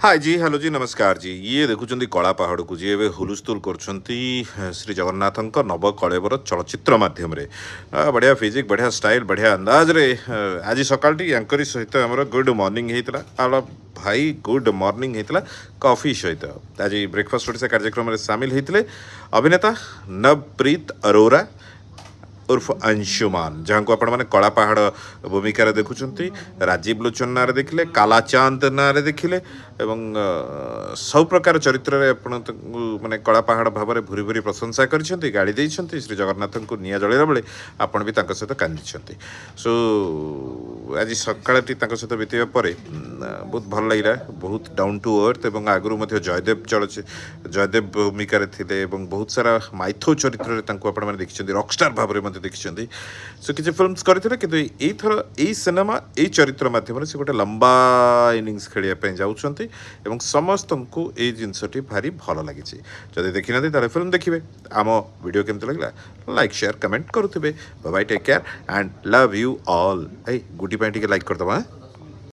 हाय जी hello जी नमस्कार जी ये देखुं कला पहाड़ को जी एवं हुलुस्थुल कर श्री जगन्नाथ नव कलेवर चलचित्र मध्यम बढ़िया फिजिक बढ़िया स्टाइल बढ़िया अंदाज रे आज सकाल यांकरी सहित आम गुड मॉर्निंग होता आलो भाई गुड मॉर्निंग होता कॉफी सहित आज ब्रेकफास्ट ओडिशा कार्यक्रम में सामिल होते अभिनेता नवप्रीत अरोरा उर्फ अंशुमान जहाँ को आपण मैंने कला पहाड़ भूमिकार देखुं राजीव लोचन ना देखिले कालाचांद ना देखिले एवं सब प्रकार चरित्र माने कला पहाड़ भाव में भूरी भूरी प्रशंसा कर गाड़ी देते श्री जगन्नाथ को निया जलैला बेले आपण भी सहित कांदी सो आज सकाल सहित बीतवा पर बहुत भल लगे बहुत डाउन टू अर्थ और आगुरी जयदेव जयदेव भूमिकार थे बहुत सारा माइथो चरित्र मैंने देखिए रॉकस्टार भाव में देखिए सो किसी फिल्म्स करते कि यथर यही सिनेमा यही चरित्र मध्यम से गोटे लंबा इनिंग्स खेलने जाऊँगी समस्त को ये जिनसटी भारी भल लगी जब देखी ना तेरे फिल्म देखिए आम वीडियो केमती लगे लाइक शेयर कमेंट करुवे bye take care and love you all गुटी लाइक करदे।